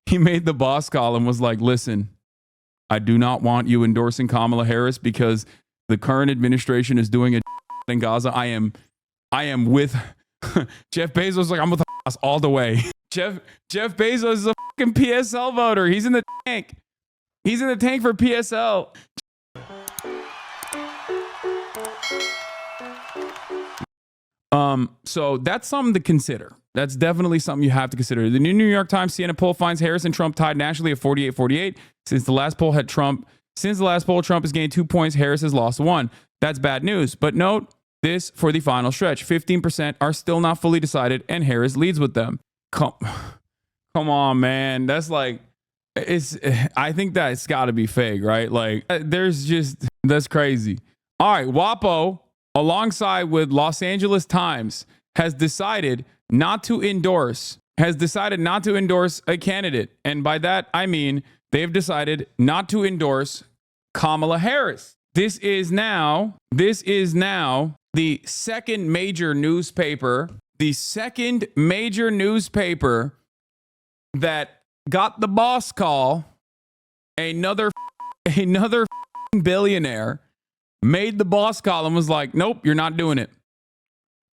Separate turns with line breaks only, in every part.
He made the boss call and was like, listen, I do not want you endorsing Kamala Harris because the current administration is doing a in Gaza. I am with Jeff Bezos. Like, I'm with us all the way. Jeff Bezos is a fucking PSL voter. He's in the tank. He's in the tank for PSL. So that's something to consider. That's definitely something you have to consider. The New York Times CNN poll finds Harris and Trump tied nationally at 48-48. Since the last poll, Trump has gained 2 points. Harris has lost 1. That's bad news. But note this for the final stretch. 15% are still not fully decided, and Harris leads with them. Come on, man. That's like, I think that's got to be fake, right? Like, that's crazy. All right, WAPO, alongside with Los Angeles Times, has decided not to endorse a candidate. And by that, I mean they've decided not to endorse Kamala Harris. This is now the second major newspaper that got the boss call. Another billionaire made the boss call and was like, nope, you're not doing it.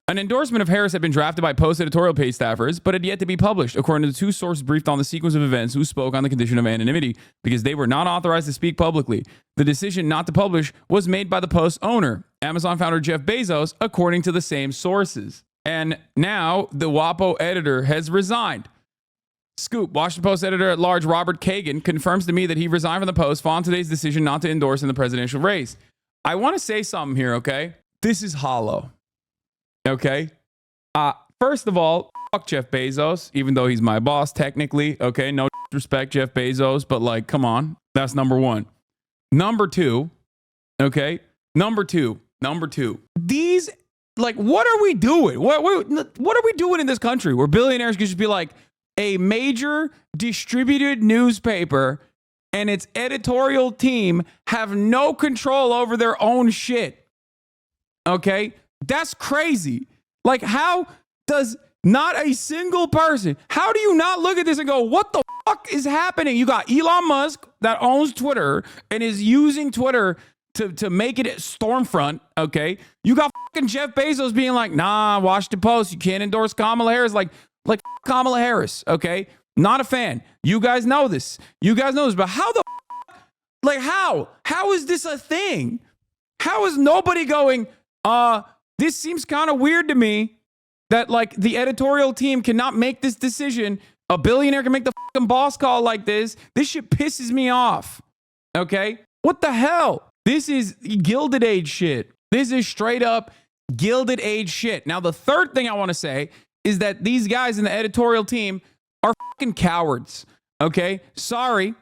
An endorsement of Harris had been drafted by Post editorial page staffers, but had yet to be published, according to the two sources briefed on the sequence of events who spoke on the condition of anonymity because they were not authorized to speak publicly. The decision not to publish was made by the Post owner, Amazon founder Jeff Bezos, according to the same sources. And now the WAPO editor has resigned. Scoop, Washington Post editor-at-large Robert Kagan confirms to me that he resigned from the Post following today's decision not to endorse in the presidential race. I want to say something here, okay? This is hollow. Okay. First of all, fuck Jeff Bezos, even though he's my boss technically. Okay. No respect, Jeff Bezos, but like, come on. That's number one. Number two. Okay. Number two. These, like, what are we doing? What are we doing in this country where billionaires could just be like a major distributed newspaper and its editorial team have no control over their own shit? Okay. That's crazy. Like, how does not a single person, how do you not look at this and go, what the fuck is happening? You got Elon Musk that owns Twitter and is using Twitter to make it Stormfront, okay? You got fucking Jeff Bezos being like, nah, Washington Post, you can't endorse Kamala Harris. Like Kamala Harris, okay? Not a fan. You guys know this. But how the fuck, like, how is this a thing? How is nobody going, this seems kind of weird to me that, like, the editorial team cannot make this decision. A billionaire can make the fucking boss call like this. This shit pisses me off. Okay? What the hell? This is Gilded Age shit. This is straight up Gilded Age shit. Now, the third thing I want to say is that these guys in the editorial team are fucking cowards. Okay? Sorry.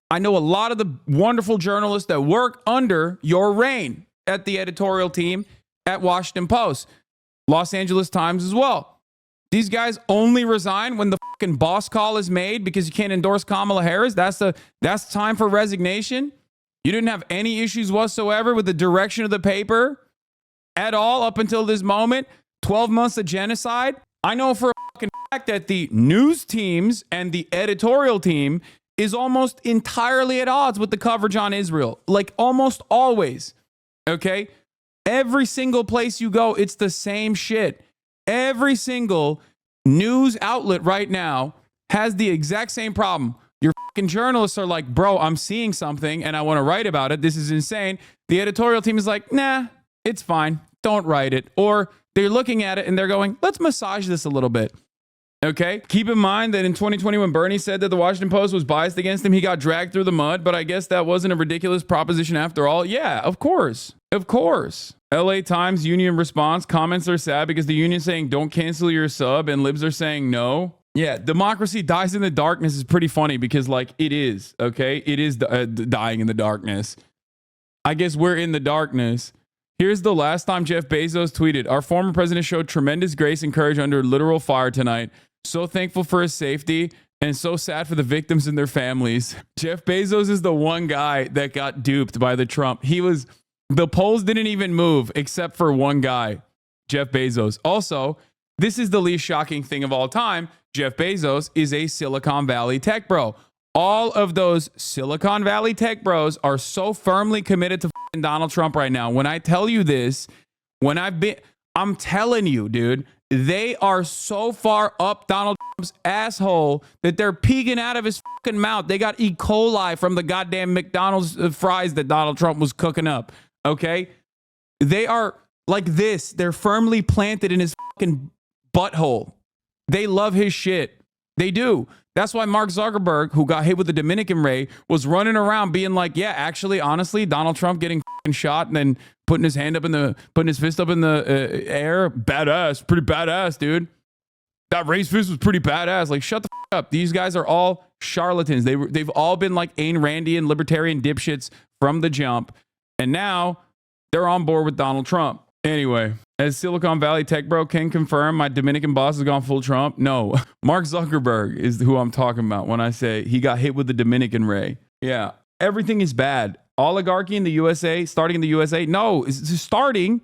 I know a lot of the wonderful journalists that work under your reign at the editorial team at Washington Post, Los Angeles Times as well. These guys only resign when the fucking boss call is made because you can't endorse Kamala Harris. That's time for resignation. You didn't have any issues whatsoever with the direction of the paper at all up until this moment. 12 months of genocide. I know for a fucking fact that the news teams and the editorial team is almost entirely at odds with the coverage on Israel. Like, almost always. Okay? Every single place you go, it's the same shit. Every single news outlet right now has the exact same problem. Your fucking journalists are like, bro, I'm seeing something and I want to write about it. This is insane. The editorial team is like, nah, it's fine. Don't write it. Or they're looking at it and they're going, let's massage this a little bit. Okay. Keep in mind that in 2020, when Bernie said that the Washington Post was biased against him, he got dragged through the mud. But I guess that wasn't a ridiculous proposition after all. Yeah, of course. LA Times union response. Comments are sad because the union saying don't cancel your sub and libs are saying no. Yeah, democracy dies in the darkness is pretty funny because, like, it is. Okay. It is dying in the darkness. I guess we're in the darkness. Here's the last time Jeff Bezos tweeted. Our former president showed tremendous grace and courage under literal fire tonight. So thankful for his safety and so sad for the victims and their families. Jeff Bezos is the one guy that got duped by the Trump. The polls didn't even move except for one guy, Jeff Bezos. Also, This is the least shocking thing of all time. Jeff Bezos is a Silicon Valley tech bro. All of those Silicon Valley tech bros are so firmly committed to Donald Trump right now. When I tell you this, I'm telling you, dude, they are so far up Donald Trump's asshole that they're peeking out of his fucking mouth. They got E. coli from the goddamn McDonald's fries that Donald Trump was cooking up. Okay? They are like this. They're firmly planted in his fucking butthole. They love his shit. They do. That's why Mark Zuckerberg, who got hit with the Dominican ray, was running around being like, yeah, actually, honestly, Donald Trump getting shot and then putting his fist up in the air. Badass. Pretty badass, dude. That raised fist was pretty badass. Like, shut the up. These guys are all charlatans. They've all been like Ayn Randian libertarian dipshits from the jump. And now they're on board with Donald Trump. Anyway, as Silicon Valley tech bro can confirm, my Dominican boss has gone full Trump. No, Mark Zuckerberg is who I'm talking about when I say he got hit with the Dominican ray. Yeah, everything is bad. Oligarchy in the USA, starting in the USA. No, it's starting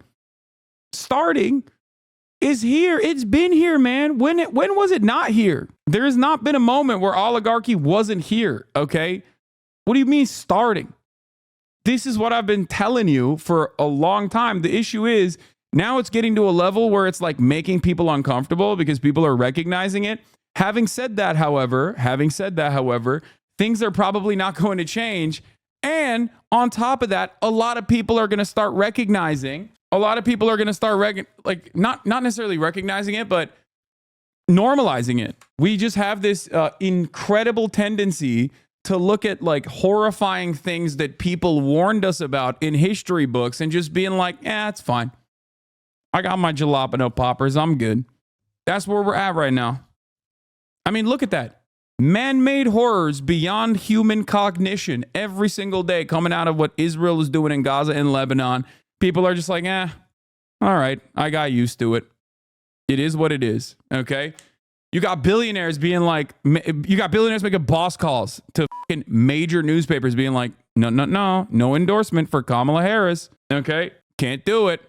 is here. It's been here, man. When was it not here? There has not been a moment where oligarchy wasn't here, okay? What do you mean starting? This is what I've been telling you for a long time. The issue is now it's getting to a level where it's like making people uncomfortable because people are recognizing it. Having said that, however, things are probably not going to change. And on top of that, a lot of people are going to start recognizing. A lot of people are going to start not necessarily recognizing it, but normalizing it. We just have this incredible tendency to look at like horrifying things that people warned us about in history books and just being like, it's fine. I got my jalapeno poppers. I'm good. That's where we're at right now. I mean, look at that. Man-made horrors beyond human cognition every single day coming out of what Israel is doing in Gaza and Lebanon. People are just like, all right, I got used to it. It is what it is, okay? You got billionaires being like, making boss calls to fucking major newspapers being like, no endorsement for Kamala Harris, okay? Can't do it.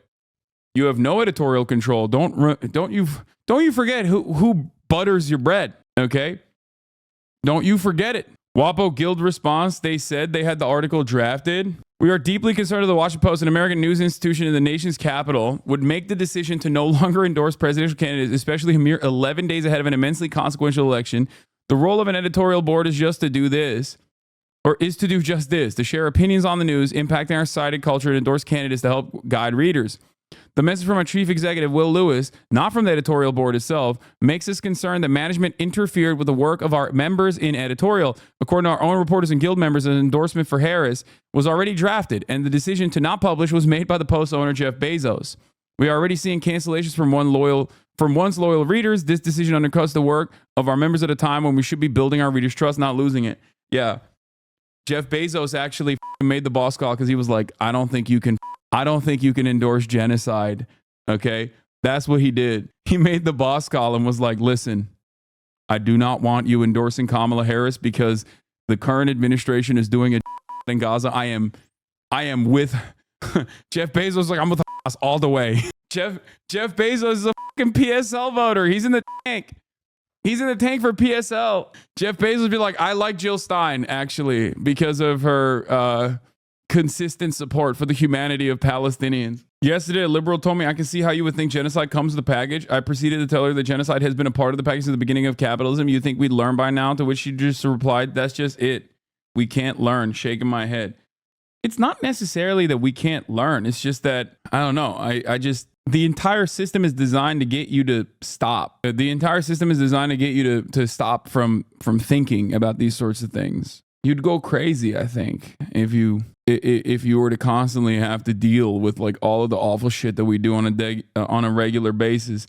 You have no editorial control. Don't you forget who butters your bread, okay? Don't you forget it. WAPO Guild response, they said they had the article drafted. We are deeply concerned that the Washington Post, an American news institution in the nation's capital, would make the decision to no longer endorse presidential candidates, especially a mere 11 days ahead of an immensely consequential election. The role of an editorial board is just to do this, or is to do just this, to share opinions on the news, impacting our society, culture, and endorse candidates to help guide readers. The message from our chief executive, Will Lewis, not from the editorial board itself, makes us concerned that management interfered with the work of our members in editorial. According to our own reporters and guild members, an endorsement for Harris was already drafted, and the decision to not publish was made by the Post owner, Jeff Bezos. We are already seeing cancellations from once loyal readers. This decision undercuts the work of our members at a time when we should be building our readers' trust, not losing it. Yeah. Jeff Bezos actually made the boss call because he was like, I don't think you can endorse genocide. Okay. That's what he did. He made the boss call and was like, listen, I do not want you endorsing Kamala Harris because the current administration is doing it in Gaza. I am with Jeff Bezos. Like, I'm with us all the way. Jeff Bezos is a fucking PSL voter. He's in the tank. He's in the tank for PSL. Jeff Bezos would be like, I like Jill Stein, actually, because of her consistent support for the humanity of Palestinians. Yesterday, a liberal told me, I can see how you would think genocide comes with the package. I proceeded to tell her that genocide has been a part of the package since the beginning of capitalism. You think we'd learn by now? To which she just replied, that's just it. We can't learn. Shaking my head. It's not necessarily that we can't learn. It's just that, I don't know. The entire system is designed to get you to stop. The entire system is designed to get you to stop from thinking about these sorts of things. You'd go crazy, I think, if you were to constantly have to deal with like all of the awful shit that we do on a regular basis.